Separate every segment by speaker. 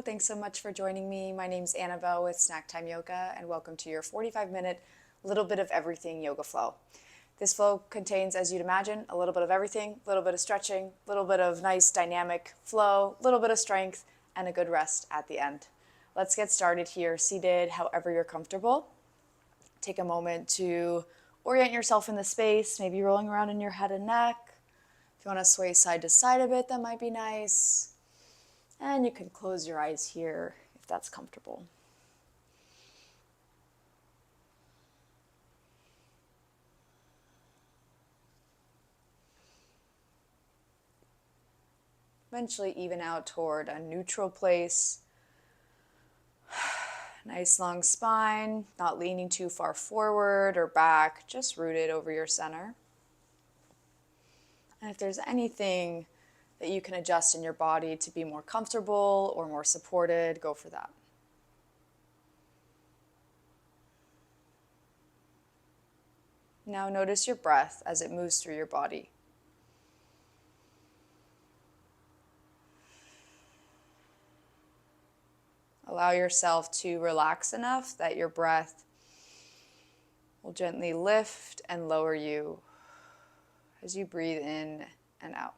Speaker 1: thanks so much for joining me. My name's Annabelle with Snacktime Yoga, and welcome to your 45-minute little bit of everything yoga flow. This flow contains, as you'd imagine, a little bit of everything, a little bit of stretching, a little bit of nice dynamic flow, a little bit of strength, and a good rest at the end. Let's get started here, seated however you're comfortable. Take a moment to orient yourself in the space, maybe rolling around in your head and neck. If you want to sway side to side a bit, that might be nice. And you can close your eyes here if that's comfortable. Eventually even out toward a neutral place. Nice long spine, not leaning too far forward or back, just rooted over your center. And if there's anything that you can adjust in your body to be more comfortable or more supported, go for that. Now notice your breath as it moves through your body. Allow yourself to relax enough that your breath will gently lift and lower you as you breathe in and out.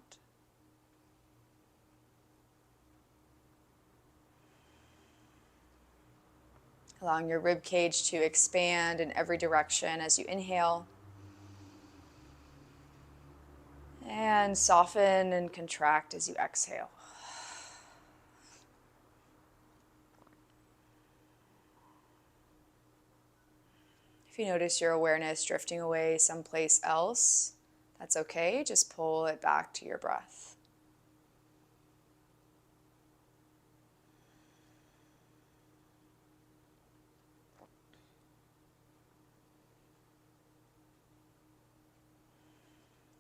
Speaker 1: Allowing your rib cage to expand in every direction as you inhale. And soften and contract as you exhale. If you notice your awareness drifting away someplace else, that's okay. Just pull it back to your breath.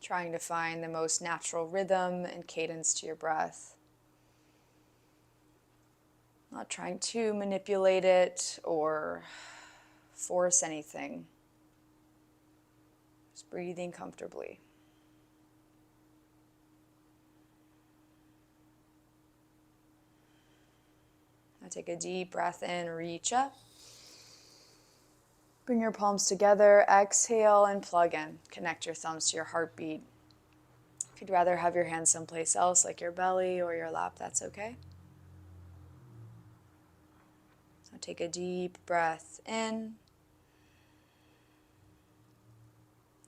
Speaker 1: Trying to find the most natural rhythm and cadence to your breath. Not trying to manipulate it or force anything. Just breathing comfortably. Now take a deep breath in, reach up. Bring your palms together, exhale and plug in. Connect your thumbs to your heartbeat. If you'd rather have your hands someplace else, like your belly or your lap, that's okay. So take a deep breath in.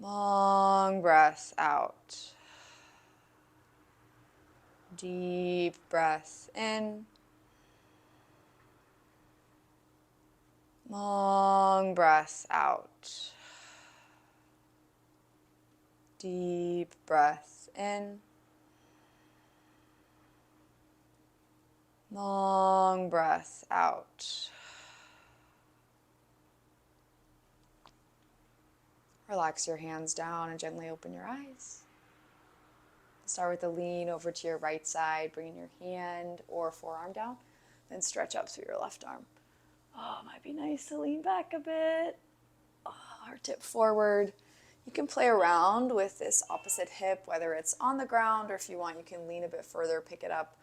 Speaker 1: Long breath out. Deep breath in. Long breath out. Deep breath in. Long breath out. Relax your hands down and gently open your eyes. Start with a lean over to your right side, bringing your hand or forearm down, then stretch up through your left arm. Oh, it might be nice to lean back a bit. Heart tip forward. You can play around with this opposite hip, whether it's on the ground or if you want, you can lean a bit further, pick it up.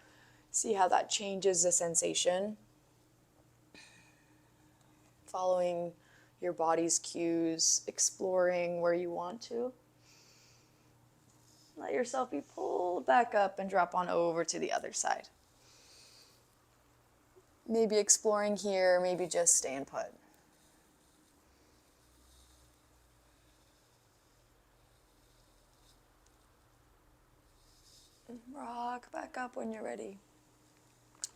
Speaker 1: See how that changes the sensation. Following your body's cues, exploring where you want to. Let yourself be pulled back up and drop on over to the other side. Maybe exploring here, maybe just staying put. Rock back up when you're ready.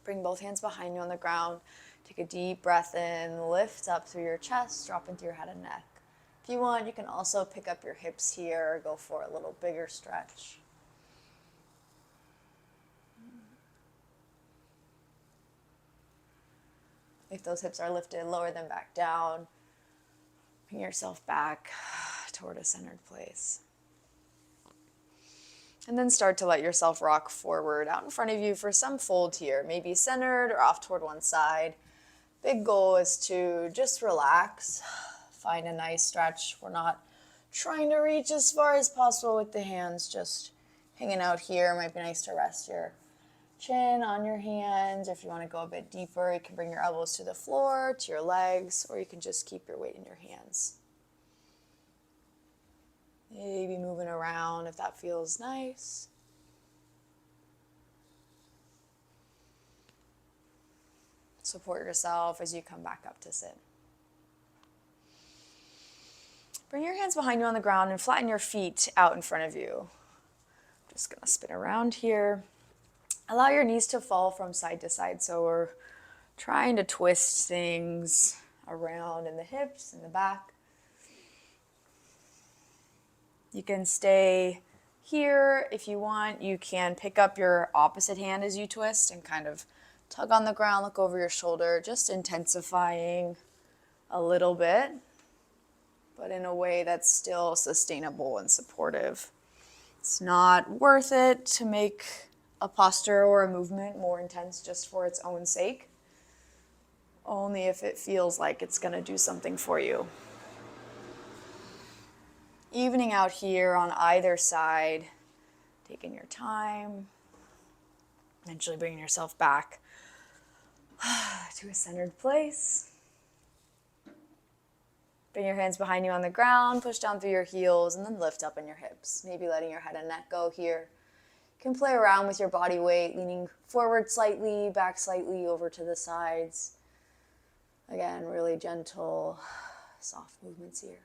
Speaker 1: Bring both hands behind you on the ground. Take a deep breath in, lift up through your chest, drop into your head and neck. If you want, you can also pick up your hips here or go for a little bigger stretch. If those hips are lifted, lower them back down. Bring yourself back toward a centered place. And then start to let yourself rock forward out in front of you for some fold here, maybe centered or off toward one side. Big goal is to just relax, find a nice stretch. We're not trying to reach as far as possible with the hands, just hanging out here. Might be nice to rest your chin on your hands. If you want to go a bit deeper, you can bring your elbows to the floor, to your legs, or you can just keep your weight in your hands. Maybe moving around if that feels nice. Support yourself as you come back up to sit. Bring your hands behind you on the ground and flatten your feet out in front of you. Just gonna spin around here. Allow your knees to fall from side to side. So we're trying to twist things around in the hips and the back. You can stay here if you want. You can pick up your opposite hand as you twist and kind of tug on the ground, look over your shoulder, just intensifying a little bit, but in a way that's still sustainable and supportive. It's not worth it to make a posture or a movement more intense just for its own sake, only if it feels like it's going to do something for you. Evening out here on either side, taking your time, eventually bringing yourself back to a centered place. Bring your hands behind you on the ground, push down through your heels, and then lift up in your hips. Maybe letting your head and neck go here. You can play around with your body weight, leaning forward slightly, back slightly, over to the sides. Again, really gentle, soft movements here.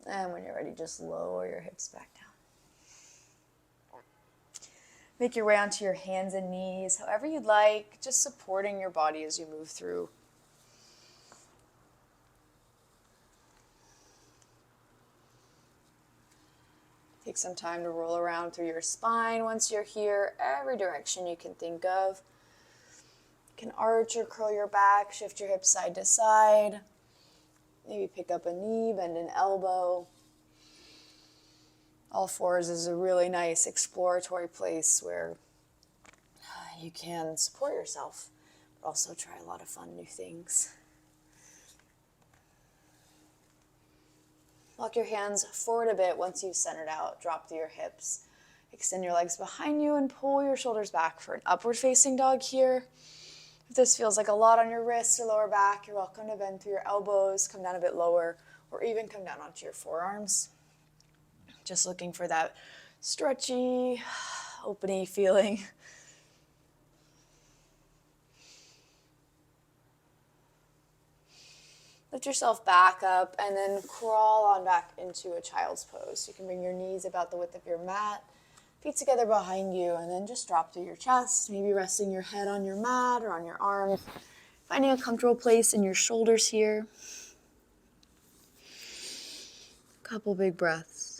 Speaker 1: And when you're ready, just lower your hips back down. Make your way onto your hands and knees, however you'd like, just supporting your body as you move through. Take some time to roll around through your spine. Once you're here, every direction you can think of. You can arch or curl your back, shift your hips side to side. Maybe pick up a knee, bend an elbow. All fours is a really nice exploratory place where you can support yourself, but also try a lot of fun new things. Walk your hands forward a bit once you've centered out. Drop through your hips. Extend your legs behind you and pull your shoulders back for an upward facing dog here. If this feels like a lot on your wrists or lower back, you're welcome to bend through your elbows, come down a bit lower, or even come down onto your forearms. Just looking for that stretchy, opening feeling. Lift yourself back up and then crawl on back into a child's pose. You can bring your knees about the width of your mat, feet together behind you, and then just drop through your chest, maybe resting your head on your mat or on your arms, finding a comfortable place in your shoulders here. Couple big breaths.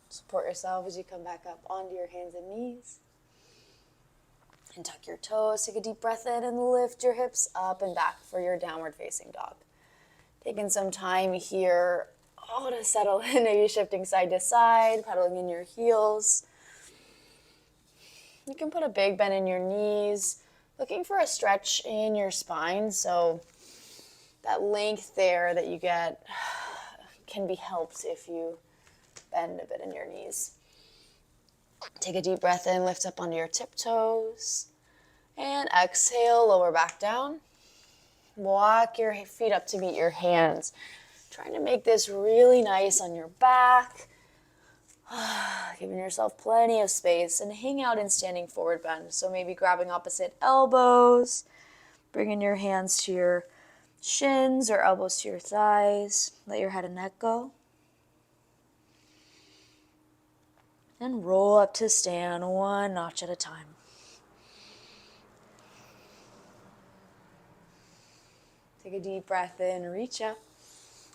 Speaker 1: Support yourself as you come back up onto your hands and knees. And tuck your toes, take a deep breath in and lift your hips up and back for your downward facing dog. Taking some time here to settle in, maybe shifting side to side, pedaling in your heels. You can put a big bend in your knees, looking for a stretch in your spine, so that length there that you get can be helped if you bend a bit in your knees. Take a deep breath in, lift up onto your tiptoes, and exhale, lower back down. Walk your feet up to meet your hands. Trying to make this really nice on your back. Giving yourself plenty of space and hang out in standing forward bend. So maybe grabbing opposite elbows, bringing your hands to your shins or elbows to your thighs. Let your head and neck go. And roll up to stand one notch at a time. Take a deep breath in, reach up.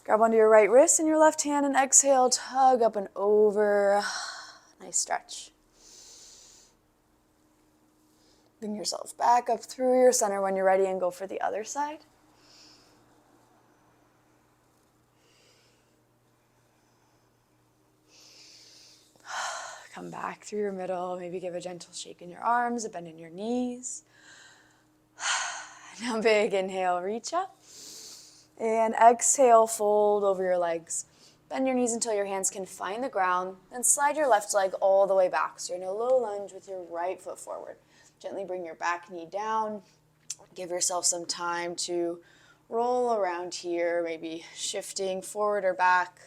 Speaker 1: Grab onto your right wrist and your left hand and exhale, tug up and over. Nice stretch. Bring yourself back up through your center when you're ready and go for the other side. Come back through your middle. Maybe give a gentle shake in your arms, a bend in your knees. Now big inhale, reach up. And exhale, fold over your legs. Bend your knees until your hands can find the ground. Then slide your left leg all the way back. So you're in a low lunge with your right foot forward. Gently bring your back knee down. Give yourself some time to roll around here, maybe shifting forward or back.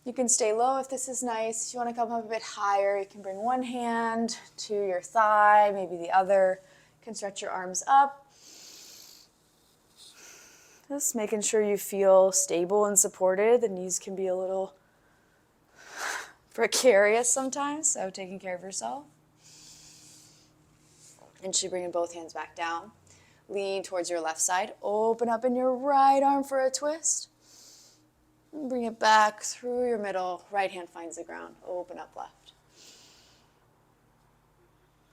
Speaker 1: You can stay low if this is nice. If you want to come up a bit higher, you can bring one hand to your thigh, maybe the other. You can stretch your arms up. Just making sure you feel stable and supported. The knees can be a little precarious sometimes, so taking care of yourself. And she's bringing both hands back down. Lean towards your left side. Open up in your right arm for a twist. And bring it back through your middle. Right hand finds the ground. Open up left.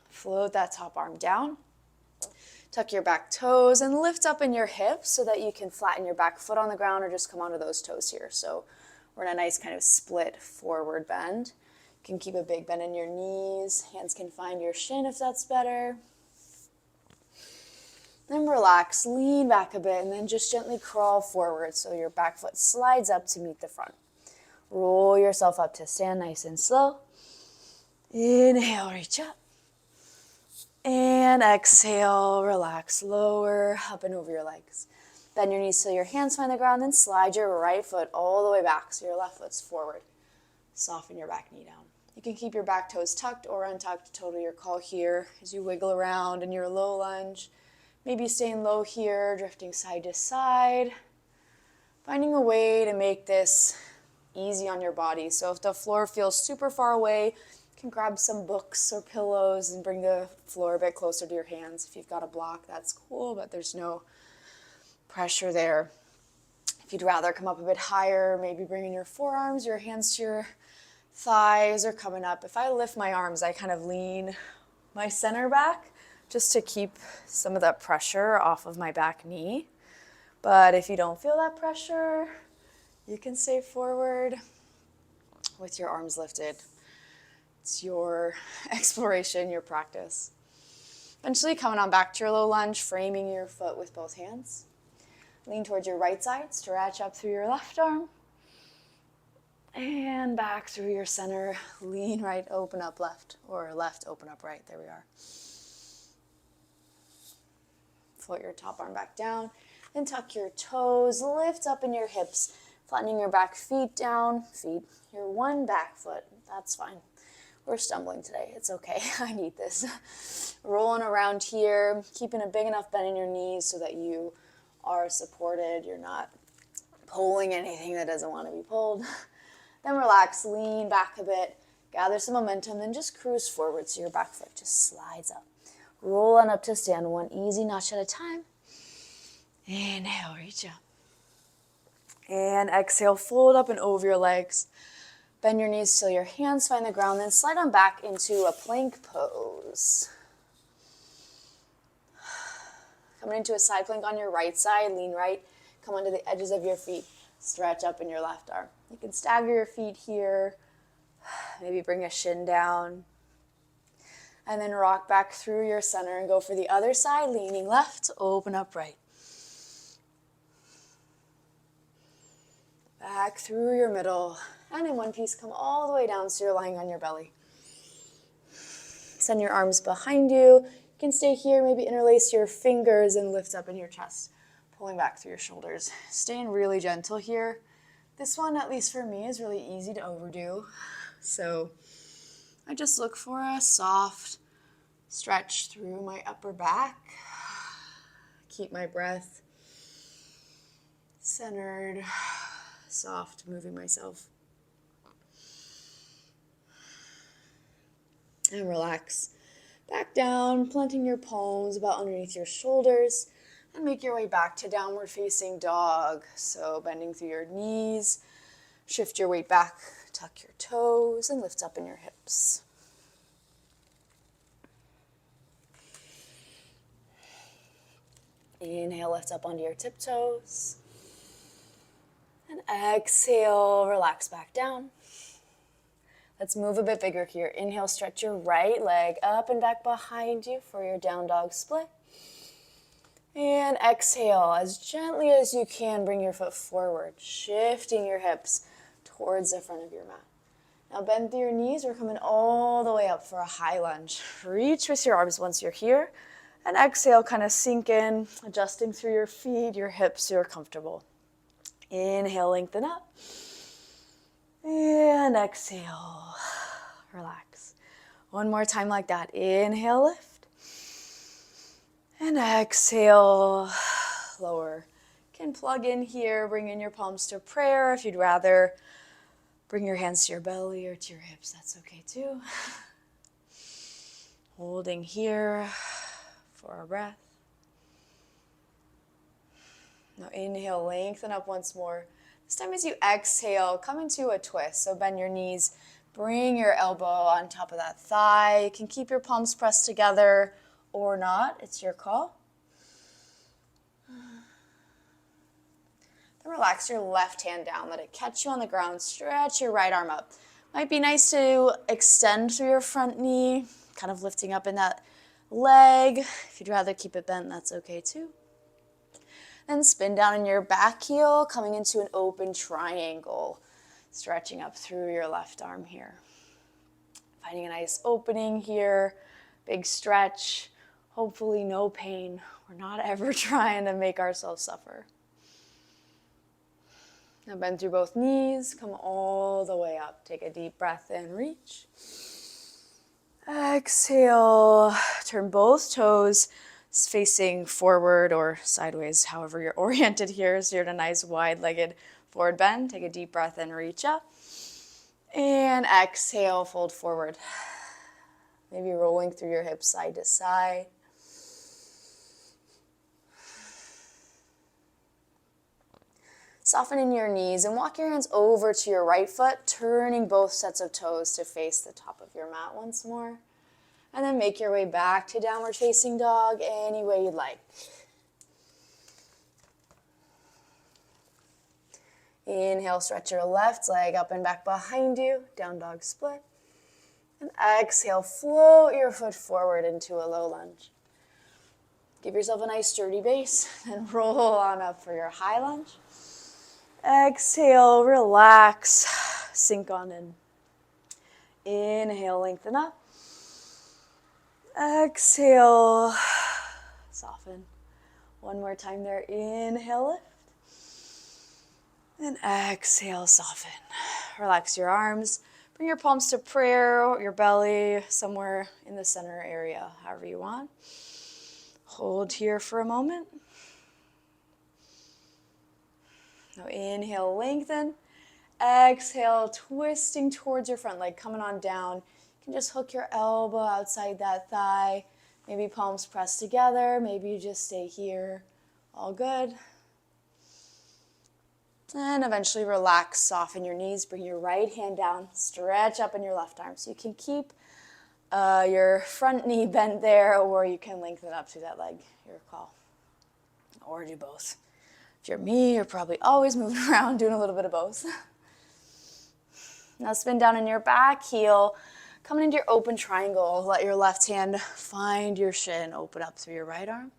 Speaker 1: Float that top arm down. Tuck your back toes and lift up in your hips so that you can flatten your back foot on the ground or just come onto those toes here. So we're in a nice kind of split forward bend. You can keep a big bend in your knees. Hands can find your shin if that's better. Then relax, lean back a bit, and then just gently crawl forward so your back foot slides up to meet the front. Roll yourself up to stand nice and slow. Inhale, reach up. And exhale, relax, lower, up and over your legs. Bend your knees till your hands find the ground, then slide your right foot all the way back so your left foot's forward. Soften your back knee down. You can keep your back toes tucked or untucked, totally your call here as you wiggle around in your low lunge. Maybe staying low here, drifting side to side. Finding a way to make this easy on your body. So if the floor feels super far away, you can grab some books or pillows and bring the floor a bit closer to your hands. If you've got a block, that's cool, but there's no pressure there. If you'd rather come up a bit higher, maybe bringing your forearms, your hands to your thighs or coming up. If I lift my arms, I kind of lean my center back just to keep some of that pressure off of my back knee. But if you don't feel that pressure, you can stay forward with your arms lifted. It's your exploration, your practice. Eventually coming on back to your low lunge, framing your foot with both hands. Lean towards your right side, stretch up through your left arm. And back through your center, lean right, open up left, or left, open up right. There we are. Float your top arm back down, then tuck your toes, lift up in your hips, flattening your back feet down, your one back foot, that's fine. We're stumbling today, it's okay, I need this. Rolling around here, keeping a big enough bend in your knees so that you are supported, you're not pulling anything that doesn't want to be pulled. Then relax, lean back a bit, gather some momentum, then just cruise forward so your back foot just slides up. Roll on up to stand, one easy notch at a time. Inhale, reach up. And exhale, fold up and over your legs. Bend your knees till your hands find the ground, then slide on back into a plank pose. Coming into a side plank on your right side, lean right, come onto the edges of your feet, stretch up in your left arm. You can stagger your feet here, maybe bring a shin down. And then rock back through your center and go for the other side, leaning left, open up right. Back through your middle, and in one piece, come all the way down so you're lying on your belly. Send your arms behind you. You can stay here, maybe interlace your fingers and lift up in your chest, pulling back through your shoulders. Staying really gentle here. This one, at least for me, is really easy to overdo. So I just look for a soft stretch through my upper back. Keep my breath centered, soft, moving myself. And relax. Back down, planting your palms about underneath your shoulders, and make your way back to downward facing dog. So bending through your knees, shift your weight back, tuck your toes, and lift up in your hips. Inhale, lift up onto your tiptoes. And exhale, relax back down. Let's move a bit bigger here. Inhale, stretch your right leg up and back behind you for your down dog split. And exhale, as gently as you can, bring your foot forward, shifting your hips towards the front of your mat. Now bend through your knees. We're coming all the way up for a high lunge. Reach with your arms once you're here. And exhale, kind of sink in, adjusting through your feet, your hips so you're comfortable. Inhale, lengthen up. And exhale, relax. One more time like that. Inhale, lift. And exhale, lower. You can plug in here, bring in your palms to prayer. If you'd rather, bring your hands to your belly or to your hips, that's okay too. Holding here for our breath. Now inhale, lengthen up once more. This time as you exhale, come into a twist. So bend your knees, bring your elbow on top of that thigh. You can keep your palms pressed together or not, it's your call. Then relax your left hand down, let it catch you on the ground, stretch your right arm up. Might be nice to extend through your front knee, kind of lifting up in that leg. If you'd rather keep it bent, that's okay too. Then spin down in your back heel, coming into an open triangle, stretching up through your left arm here. Finding a nice opening here, big stretch. Hopefully no pain. We're not ever trying to make ourselves suffer. Now bend through both knees, come all the way up. Take a deep breath in, reach. Exhale, turn both toes facing forward or sideways, however you're oriented here. So you're in a nice wide-legged forward bend. Take a deep breath in, reach up. And exhale, fold forward. Maybe rolling through your hips side to side. Soften in your knees and walk your hands over to your right foot, turning both sets of toes to face the top of your mat once more. And then make your way back to downward facing dog any way you'd like. Inhale, stretch your left leg up and back behind you, down dog split. And exhale, float your foot forward into a low lunge. Give yourself a nice sturdy base and roll on up for your high lunge. Exhale, relax, sink on in. Inhale, lengthen up. Exhale, soften. One more time there. Inhale, lift. And exhale, soften. Relax your arms. Bring your palms to prayer, your belly, somewhere in the center area, however you want. Hold here for a moment. Now inhale, lengthen. Exhale, twisting towards your front leg, coming on down. You can just hook your elbow outside that thigh. Maybe palms pressed together. Maybe you just stay here. All good. And eventually relax, soften your knees. Bring your right hand down. Stretch up in your left arm. So you can keep your front knee bent there, or you can lengthen up through that leg. Your call. Or do both. If you're me, you're probably always moving around, doing a little bit of both. Now spin down in your back heel. Coming into your open triangle. Let your left hand find your shin. Open up through your right arm.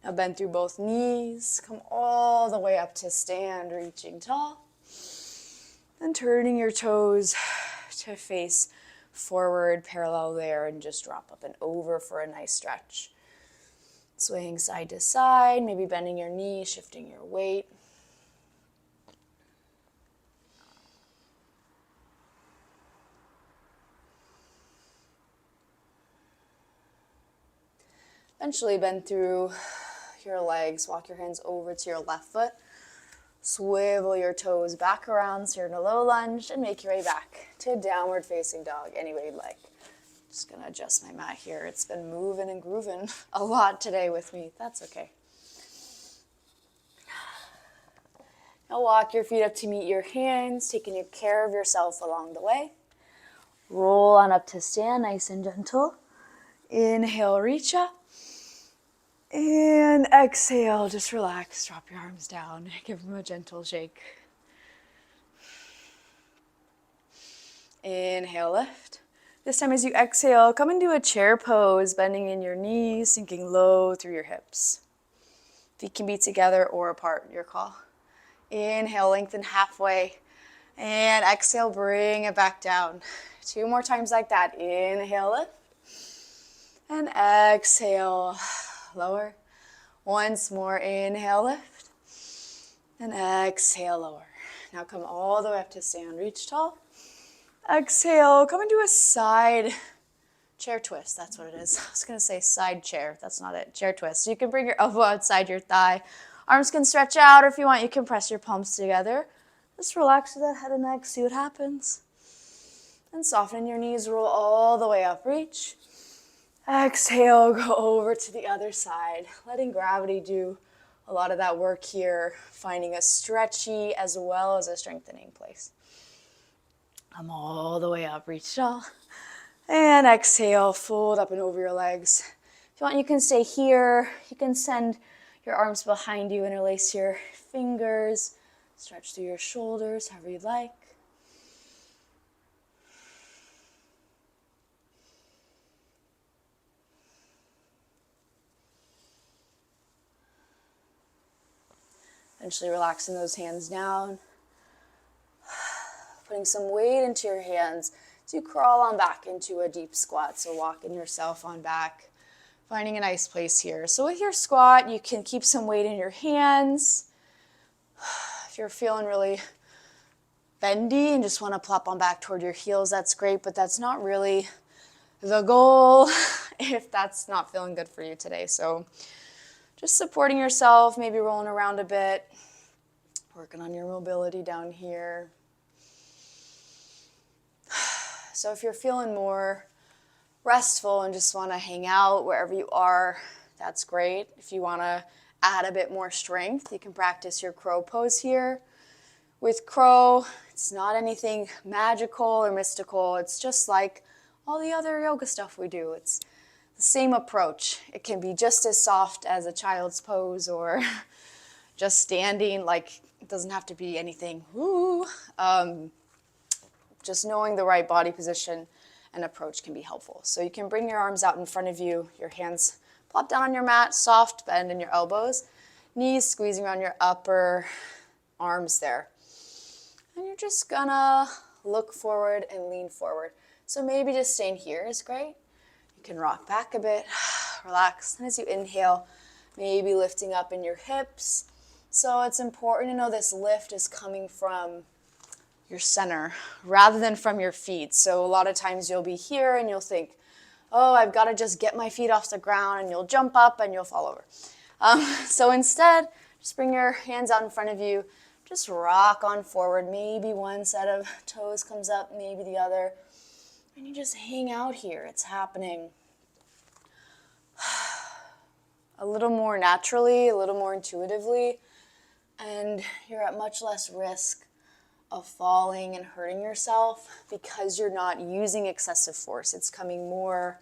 Speaker 1: Now bend through both knees. Come all the way up to stand, reaching tall. Then turning your toes to face forward, parallel there, and just drop up and over for a nice stretch. Swaying side to side, maybe bending your knee, shifting your weight. Eventually bend through your legs, walk your hands over to your left foot. Swivel your toes back around so you're in a low lunge and make your way back to downward facing dog any way you'd like. Just gonna adjust my mat here. It's been moving and grooving a lot today with me. That's okay. Now walk your feet up to meet your hands, taking care of yourself along the way. Roll on up to stand, nice and gentle. Inhale, reach up. And And exhale, just relax, drop your arms down, give them a gentle shake. Inhale, lift. This time as you exhale, come into a chair pose, bending in your knees, sinking low through your hips. Feet can be together or apart, your call. Inhale, lengthen halfway. And exhale, bring it back down. 2 more times like that. Inhale, lift. And exhale, lower. Once more, inhale, lift. And exhale, lower. Now come all the way up to stand. Reach tall. Exhale, come into a side chair twist. That's what it is. I was going to say side chair. That's not it. Chair twist. So you can bring your elbow outside your thigh. Arms can stretch out, or if you want, you can press your palms together. Just relax with that head and neck. See what happens. And soften your knees. Roll all the way up. Reach. Exhale, go over to the other side. Letting gravity do a lot of that work here. Finding a stretchy as well as a strengthening place. Come all the way up, reach tall. And exhale, fold up and over your legs. If you want, you can stay here. You can send your arms behind you, interlace your fingers, stretch through your shoulders, however you'd like. Eventually relaxing those hands down. Putting some weight into your hands as you crawl on back into a deep squat. So walking yourself on back, finding a nice place here. So with your squat, you can keep some weight in your hands. If you're feeling really bendy and just want to plop on back toward your heels, that's great, but that's not really the goal if that's not feeling good for you today. So just supporting yourself, maybe rolling around a bit, working on your mobility down here. So if you're feeling more restful and just want to hang out wherever you are, that's great. If you want to add a bit more strength, you can practice your crow pose here. With crow, it's not anything magical or mystical. It's just like all the other yoga stuff we do. It's the same approach. It can be just as soft as a child's pose or just standing. Like, it doesn't have to be anything woo. Just knowing the right body position and approach can be helpful. So you can bring your arms out in front of you, your hands plop down on your mat, soft bend in your elbows, knees squeezing around your upper arms there. And you're just gonna look forward and lean forward. So maybe just staying here is great. You can rock back a bit, relax. And as you inhale, maybe lifting up in your hips. So it's important to know this lift is coming from your center rather than from your feet. So a lot of times you'll be here and you'll think, oh, I've got to just get my feet off the ground, and you'll jump up and you'll fall over. So instead, just bring your hands out in front of you, just rock on forward. Maybe one set of toes comes up, maybe the other, and you just hang out here. It's happening a little more naturally, a little more intuitively, and you're at much less risk of falling and hurting yourself because you're not using excessive force. It's coming more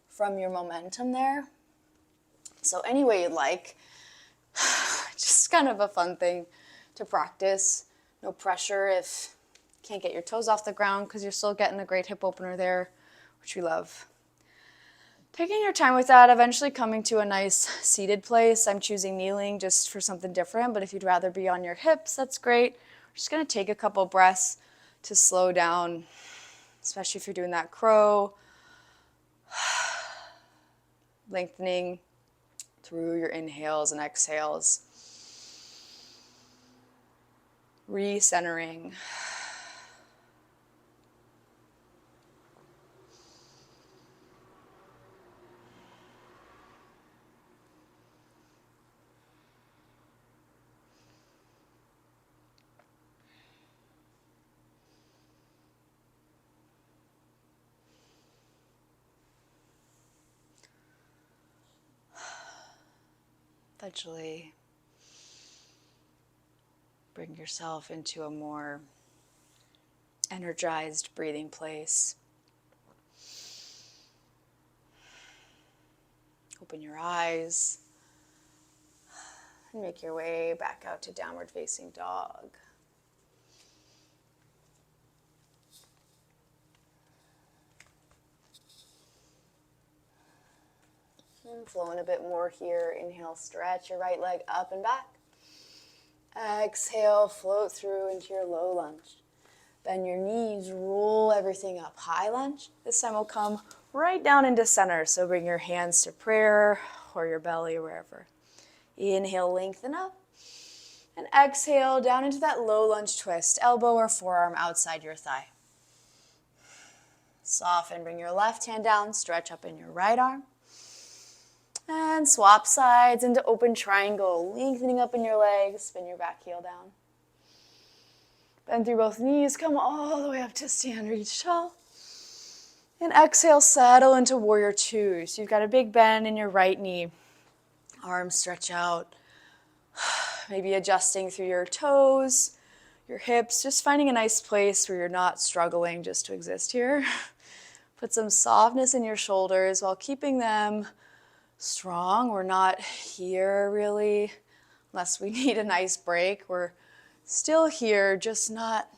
Speaker 1: from your momentum there. So any way you'd like, just kind of a fun thing to practice. No pressure if you can't get your toes off the ground because you're still getting a great hip opener there, which we love. Taking your time with that, eventually coming to a nice seated place. I'm choosing kneeling just for something different, but if you'd rather be on your hips, that's great. We're just going to take a couple breaths to slow down, especially if you're doing that crow. Lengthening through your inhales and exhales. Recentering. Eventually, bring yourself into a more energized breathing place. Open your eyes. And make your way back out to downward facing dog. And flowing a bit more here. Inhale, stretch your right leg up and back. Exhale, float through into your low lunge. Bend your knees, roll everything up. High lunge. This time we'll come right down into center. So bring your hands to prayer or your belly or wherever. Inhale, lengthen up. And exhale down into that low lunge twist. Elbow or forearm outside your thigh. Soften, bring your left hand down, stretch up in your right arm. And swap sides into open triangle, lengthening up in your legs, spin your back heel down. Bend through both knees, come all the way up to stand, reach tall. And exhale, settle into warrior two. So you've got a big bend in your right knee. Arms stretch out. Maybe adjusting through your toes, your hips, just finding a nice place where you're not struggling just to exist here. Put some softness in your shoulders while keeping them strong. We're not here really, unless we need a nice break. We're still here, just not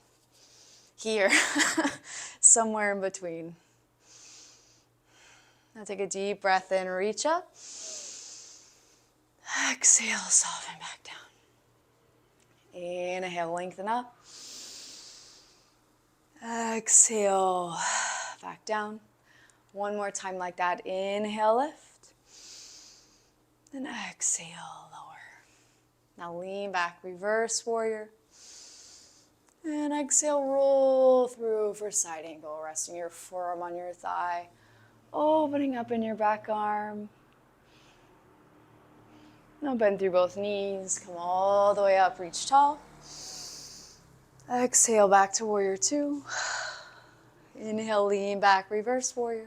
Speaker 1: here. Somewhere in between. Now take a deep breath in, reach up. Exhale, soften back down. Inhale, lengthen up. Exhale, back down. One more time like that. Inhale, lift. And exhale, lower. Now lean back, reverse warrior. And exhale, roll through for side angle, resting your forearm on your thigh, opening up in your back arm. Now bend through both knees, come all the way up, reach tall. Exhale, back to warrior two. Inhale, lean back, reverse warrior.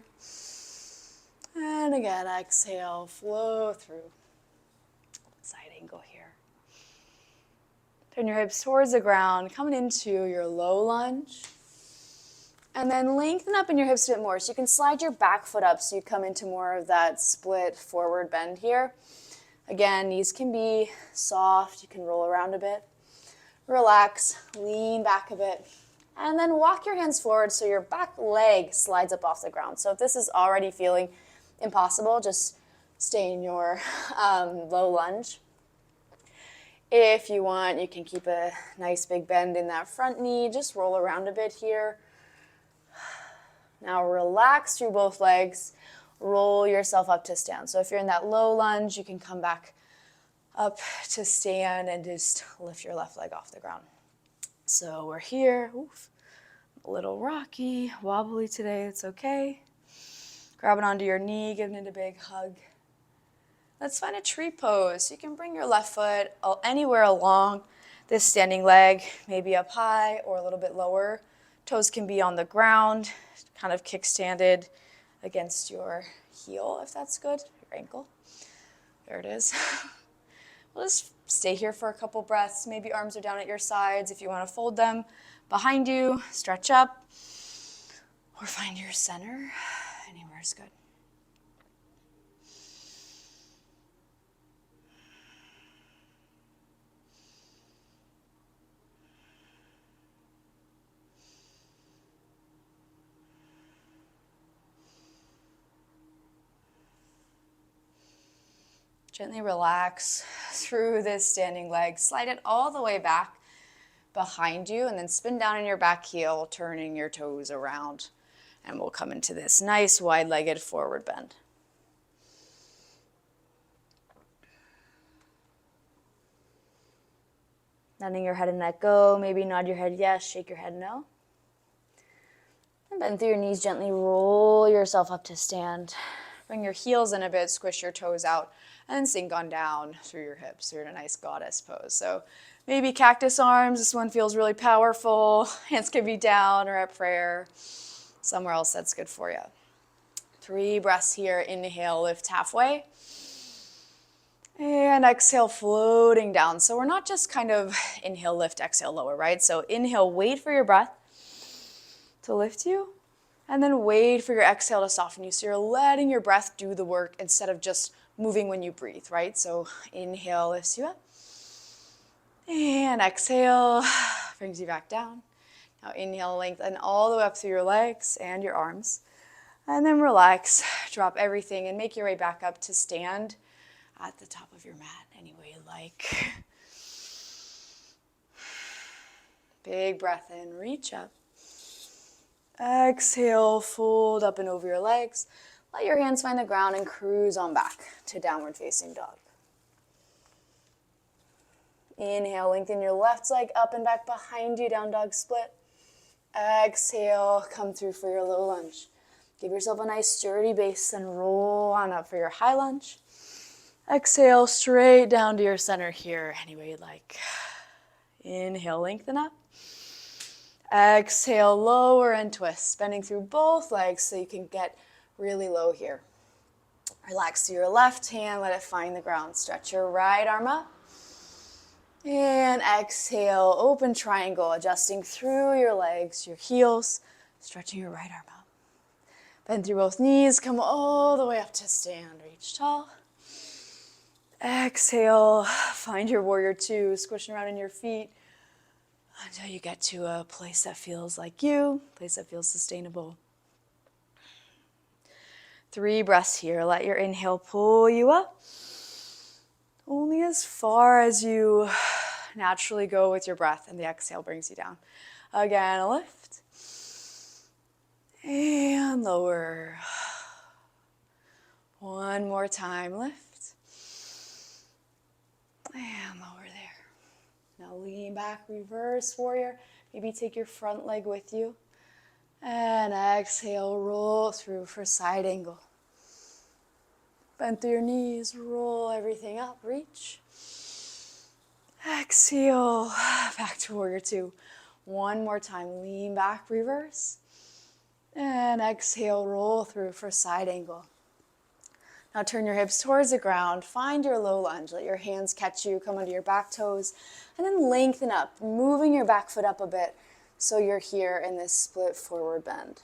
Speaker 1: And again, exhale, flow through. Side angle here. Turn your hips towards the ground, coming into your low lunge. And then lengthen up in your hips a bit more. So you can slide your back foot up so you come into more of that split forward bend here. Again, knees can be soft. You can roll around a bit. Relax, lean back a bit. And then walk your hands forward so your back leg slides up off the ground. So if this is already feeling impossible, just stay in your low lunge. If you want, you can keep a nice big bend in that front knee. Just roll around a bit here. Now relax through both legs. Roll yourself up to stand. So if you're in that low lunge, you can come back up to stand and just lift your left leg off the ground. So we're here. Oof. A little rocky, wobbly today. It's okay. Grabbing onto your knee, giving it a big hug. Let's find a tree pose. You can bring your left foot anywhere along this standing leg, maybe up high or a little bit lower. Toes can be on the ground, kind of kickstanded against your heel, if that's good, your ankle. There it is. We'll just stay here for a couple breaths. Maybe arms are down at your sides. If you want to fold them behind you, stretch up, or find your center. Anywhere is good. Gently relax through this standing leg. Slide it all the way back behind you and then spin down in your back heel, turning your toes around. And we'll come into this nice wide-legged forward bend. Letting your head and neck go. Maybe nod your head yes, shake your head no. And bend through your knees, gently roll yourself up to stand. Bring your heels in a bit, squish your toes out, and sink on down through your hips. You're in a nice goddess pose. So maybe cactus arms. This one feels really powerful. Hands can be down or at prayer. Somewhere else that's good for you. 3 breaths here. Inhale, lift halfway. And exhale, floating down. So we're not just kind of inhale, lift, exhale, lower, right? So inhale, wait for your breath to lift you. And then wait for your exhale to soften you. So you're letting your breath do the work instead of just moving when you breathe, right? So inhale lifts you up, and exhale brings you back down. Now inhale, lengthen all the way up through your legs and your arms. And then relax, drop everything, and make your way back up to stand at the top of your mat any way you like. Big breath in, reach up. Exhale, fold up and over your legs. Let your hands find the ground and cruise on back to downward facing dog. Inhale, lengthen your left leg up and back behind you, down dog split. Exhale, come through for your low lunge. Give yourself a nice sturdy base and roll on up for your high lunge. Exhale, straight down to your center here, any way you'd like. Inhale, lengthen up. Exhale, lower and twist, bending through both legs so you can get really low here. Relax to your left hand, let it find the ground. Stretch your right arm up. And exhale, open triangle, adjusting through your legs, your heels, stretching your right arm up. Bend through both knees, come all the way up to stand, reach tall. Exhale, find your warrior two, squishing around in your feet until you get to a place that feels like you, a place that feels sustainable. 3 breaths here. Let your inhale pull you up. Only as far as you naturally go with your breath, and the exhale brings you down. Again, lift. And lower. One more time, lift. And lower there. Now lean back, reverse warrior. Maybe take your front leg with you. And exhale, roll through for side angle. Bend through your knees, roll everything up, reach. Exhale, back to warrior two. One more time, lean back, reverse. And exhale, roll through for side angle. Now turn your hips towards the ground, find your low lunge. Let your hands catch you, come under your back toes, and then lengthen up, moving your back foot up a bit so you're here in this split forward bend.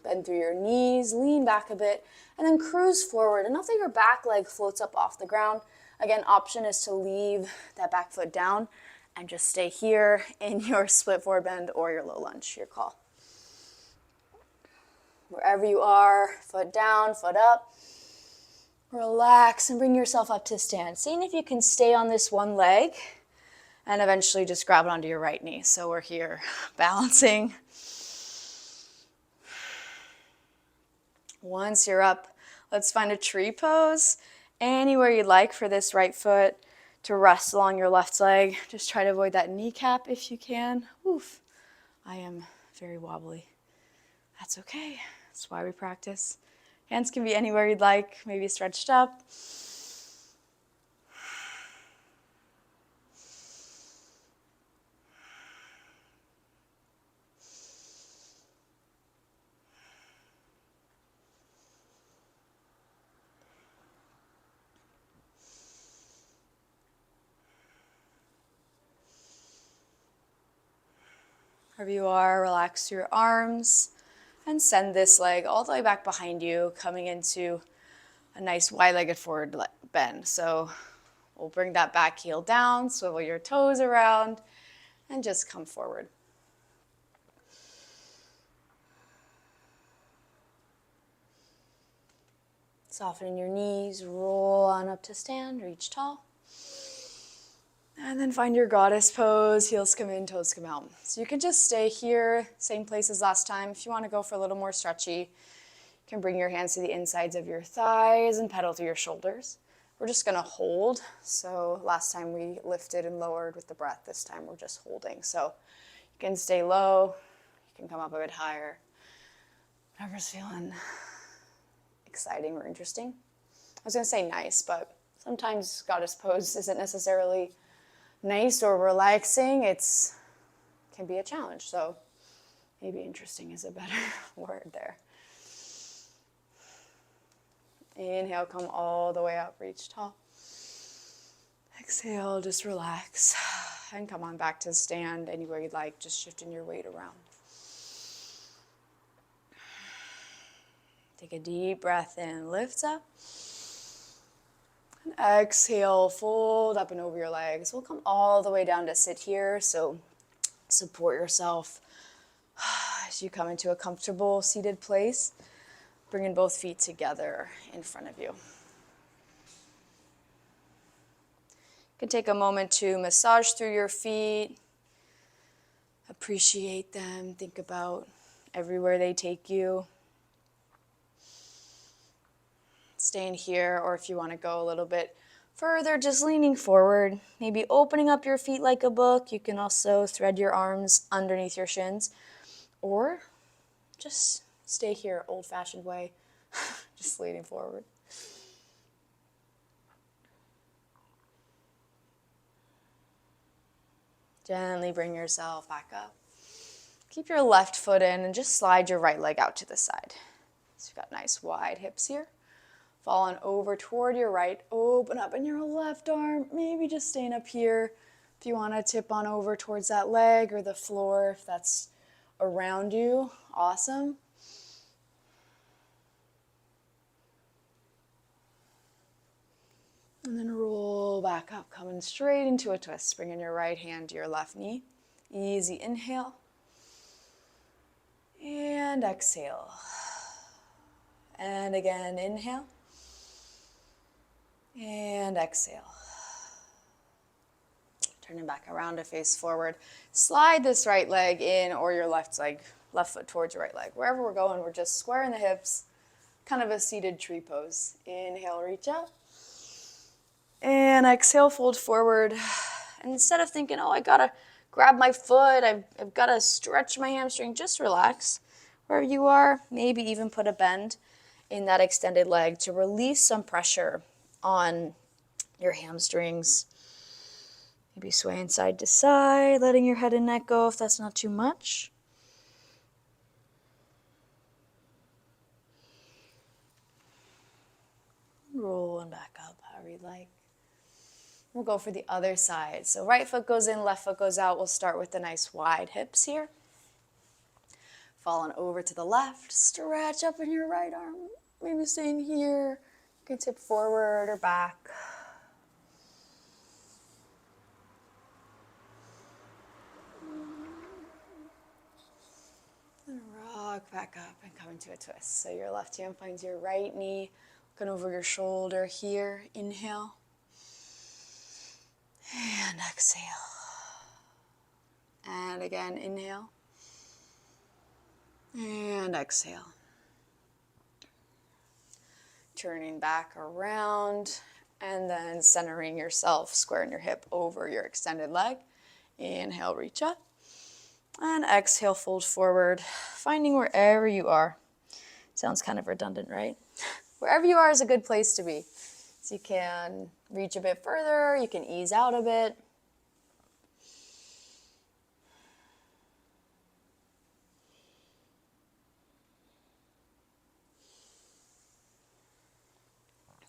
Speaker 1: Bend through your knees, lean back a bit, and then cruise forward. Enough that your back leg floats up off the ground. Again, option is to leave that back foot down and just stay here in your split forward bend or your low lunge, your call. Wherever you are, foot down, foot up. Relax and bring yourself up to stand. Seeing if you can stay on this one leg and eventually just grab it onto your right knee. So we're here balancing. Once you're up, let's find a tree pose. Anywhere you'd like for this right foot to rest along your left leg. Just try to avoid that kneecap if you can. Oof, I am very wobbly. That's okay. That's why we practice. Hands can be anywhere you'd like, maybe stretched up. Wherever you are, relax your arms and send this leg all the way back behind you, coming into a nice wide-legged forward bend. So we'll bring that back heel down, swivel your toes around, and just come forward. Soften your knees, roll on up to stand, reach tall. And then find your goddess pose, heels come in, toes come out. So you can just stay here, same place as last time. If you want to go for a little more stretchy, you can bring your hands to the insides of your thighs and pedal through your shoulders. We're just going to hold. So last time we lifted and lowered with the breath. This time we're just holding. So you can stay low, you can come up a bit higher. Whatever's feeling exciting or interesting. I was going to say nice, but sometimes goddess pose isn't necessarily nice or relaxing. It can be a challenge, so maybe interesting is a better word there. Inhale, come all the way up, reach tall. Exhale, just relax and come on back to stand anywhere you'd like, just shifting your weight around. Take a deep breath in, lift up. And exhale, fold up and over your legs. We'll come all the way down to sit here, so support yourself as you come into a comfortable seated place. Bringing both feet together in front of you. You can take a moment to massage through your feet, appreciate them, think about everywhere they take you. Staying here, or if you want to go a little bit further, just leaning forward, maybe opening up your feet like a book. You can also thread your arms underneath your shins, or just stay here old-fashioned way, just leaning forward. Gently bring yourself back up. Keep your left foot in and just slide your right leg out to the side. So you've got nice wide hips here. Falling over toward your right, open up in your left arm, maybe just staying up here. If you want to tip on over towards that leg or the floor, if that's around you, awesome. And then roll back up, coming straight into a twist. Bringing your right hand to your left knee. Easy inhale. And exhale. And again, inhale. And exhale. Turning back around to face forward. Slide this right leg in, or your left foot towards your right leg. Wherever we're going, we're just squaring the hips. Kind of a seated tree pose. Inhale, reach up. And exhale, fold forward. And instead of thinking, oh, I gotta grab my foot, I've gotta stretch my hamstring, just relax. Wherever you are, maybe even put a bend in that extended leg to release some pressure on your hamstrings. Maybe swaying side to side, letting your head and neck go if that's not too much. Rolling back up, however you like. We'll go for the other side. So right foot goes in, left foot goes out. We'll start with the nice wide hips here. Falling over to the left, stretch up in your right arm. Maybe staying here. You can tip forward or back. And rock back up and come into a twist. So your left hand finds your right knee, looking over your shoulder here. Inhale. And exhale. And again, inhale. And exhale. Turning back around and then centering yourself, squaring your hip over your extended leg. Inhale, reach up. And exhale, fold forward, finding wherever you are. Sounds kind of redundant, right? Wherever you are is a good place to be. So you can reach a bit further, you can ease out a bit.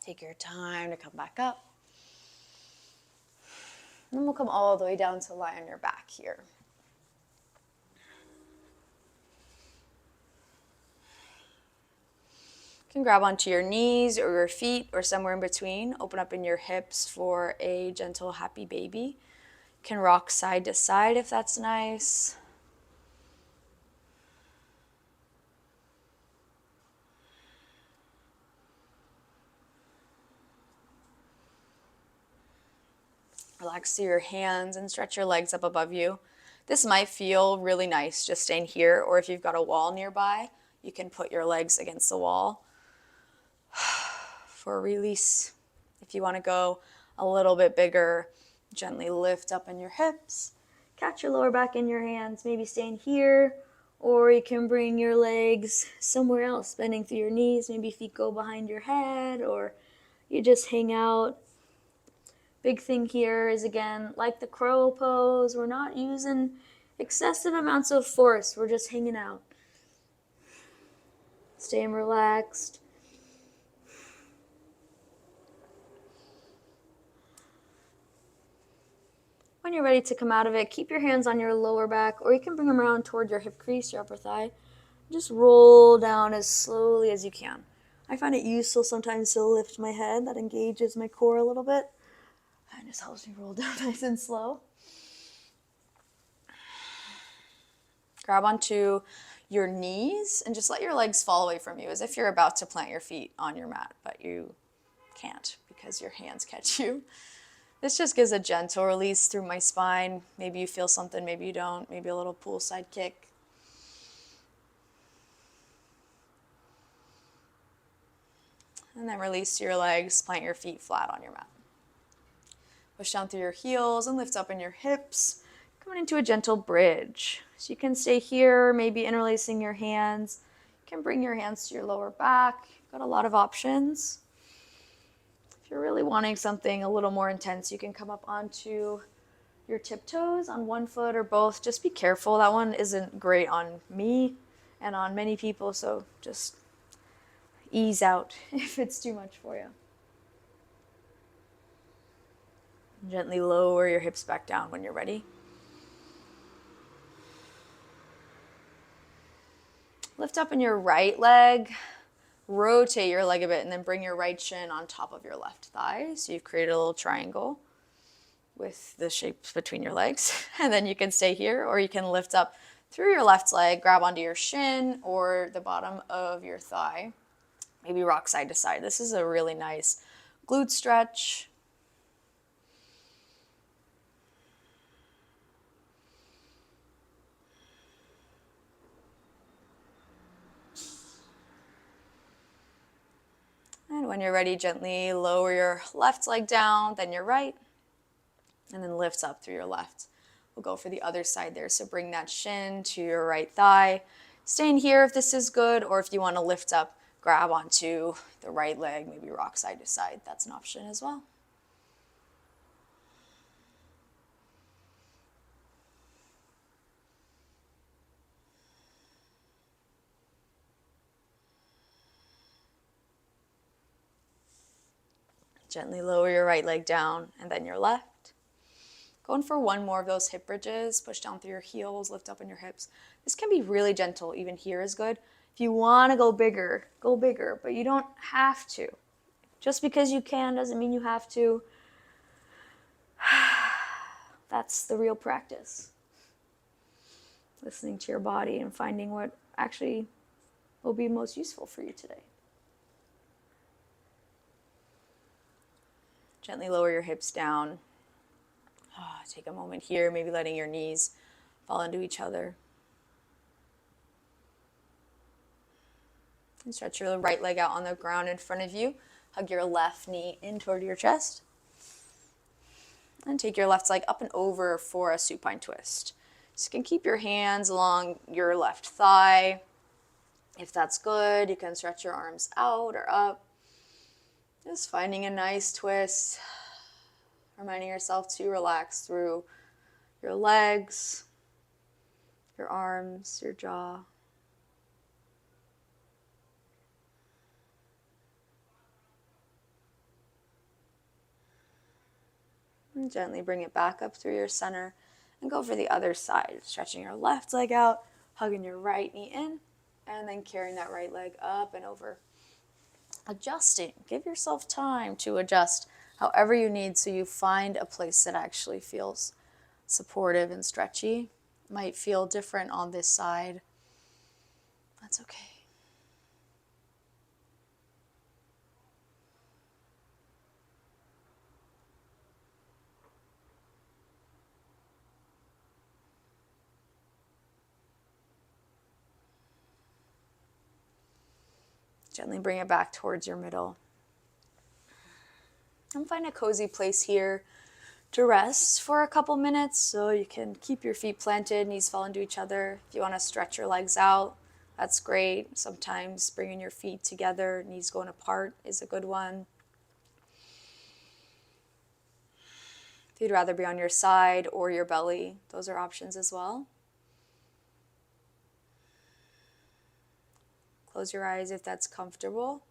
Speaker 1: Take your time to come back up. And we'll come all the way down to lie on your back here. You can grab onto your knees or your feet or somewhere in between. Open up in your hips for a gentle, happy baby. You can rock side to side if that's nice. Relax through your hands and stretch your legs up above you. This might feel really nice just staying here, or if you've got a wall nearby, you can put your legs against the wall for a release. If you want to go a little bit bigger, gently lift up in your hips, catch your lower back in your hands, maybe staying here, or you can bring your legs somewhere else, bending through your knees, maybe feet go behind your head, or you just hang out. Big thing here is, again, like the crow pose, we're not using excessive amounts of force, we're just hanging out. Staying relaxed. When you're ready to come out of it, keep your hands on your lower back, or you can bring them around toward your hip crease, your upper thigh.
Speaker 2: Just roll down as slowly as you can. I find it useful sometimes to lift my head. That engages my core a little bit. And just helps me roll down nice and slow. Grab onto your knees and just let your legs fall away from you as if you're about to plant your feet on your mat, but you can't because your hands catch you. This just gives a gentle release through my spine. Maybe you feel something, maybe you don't. Maybe a little poolside kick. And then release your legs, plant your feet flat on your mat. Push down through your heels and lift up in your hips, coming into a gentle bridge. So you can stay here, maybe interlacing your hands. You can bring your hands to your lower back. You've got a lot of options. If you're really wanting something a little more intense, you can come up onto your tiptoes on one foot or both. Just be careful. That one isn't great on me and on many people, so just ease out if it's too much for you. Gently lower your hips back down when you're ready. Lift up in your right leg, rotate your leg a bit, and then bring your right shin on top of your left thigh. So you've created a little triangle with the shapes between your legs. And then you can stay here, or you can lift up through your left leg, grab onto your shin or the bottom of your thigh. Maybe rock side to side. This is a really nice glute stretch. And when you're ready, gently lower your left leg down, then your right, and then lift up through your left. We'll go for the other side there. So bring that shin to your right thigh. Stay in here if this is good, or if you want to lift up, grab onto the right leg, maybe rock side to side. That's an option as well. Gently lower your right leg down and then your left. Going for one more of those hip bridges. Push down through your heels, lift up in your hips. This can be really gentle. Even here is good. If you want to go bigger, but you don't have to. Just because you can doesn't mean you have to. That's the real practice. Listening to your body and finding what actually will be most useful for you today. Gently lower your hips down. Take a moment here, maybe letting your knees fall into each other. And stretch your right leg out on the ground in front of you. Hug your left knee in toward your chest. And take your left leg up and over for a supine twist. So you can keep your hands along your left thigh. If that's good, you can stretch your arms out or up. Just finding a nice twist. Reminding yourself to relax through your legs, your arms, your jaw. And gently bring it back up through your center and go for the other side. Stretching your left leg out, hugging your right knee in, and then carrying that right leg up and over. Adjusting. Give yourself time to adjust however you need so you find a place that actually feels supportive and stretchy. Might feel different on this side. That's okay. Gently bring it back towards your middle. And find a cozy place here to rest for a couple minutes so you can keep your feet planted, knees fall into each other. If you want to stretch your legs out, that's great. Sometimes bringing your feet together, knees going apart is a good one. If you'd rather be on your side or your belly, those are options as well. Close your eyes if that's comfortable.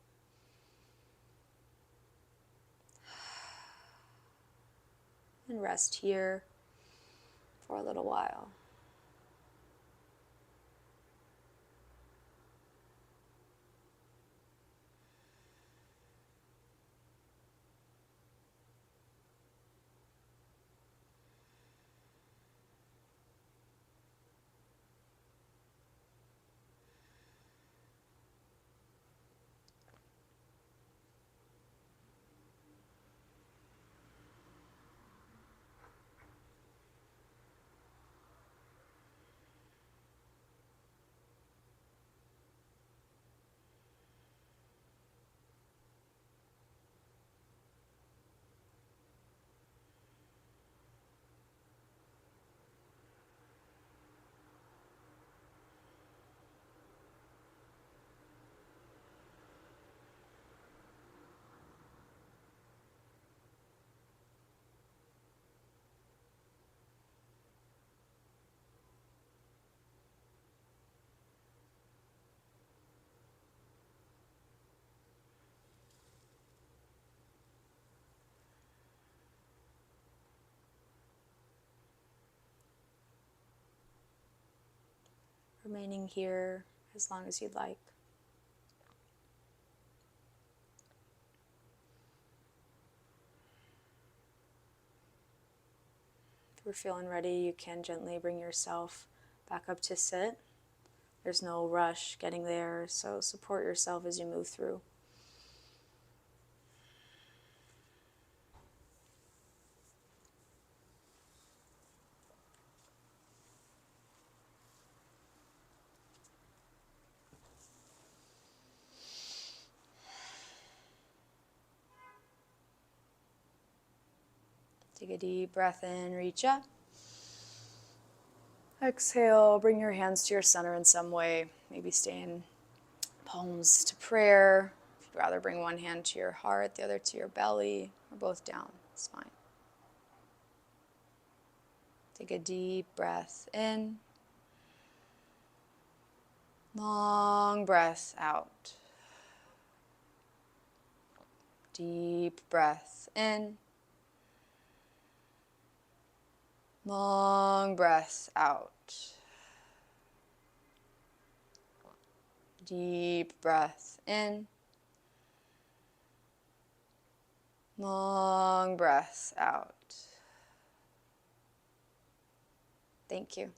Speaker 2: And rest here for a little while. remaining here as long as you'd like. If you're feeling ready, you can gently bring yourself back up to sit. There's no rush getting there, so support yourself as you move through. Take a deep breath in, reach up. Exhale, bring your hands to your center in some way. Maybe stay in palms to prayer. If you'd rather bring one hand to your heart, the other to your belly, or both down, it's fine. Take a deep breath in. Long breath out. Deep breath in. Long breath out. Deep breath in. Long breath out. Thank you.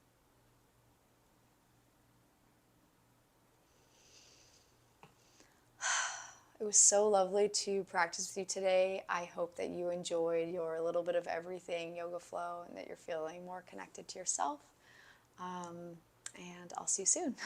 Speaker 2: It was so lovely to practice with you today. I hope that you enjoyed your little bit of everything yoga flow and that you're feeling more connected to yourself. And I'll see you soon.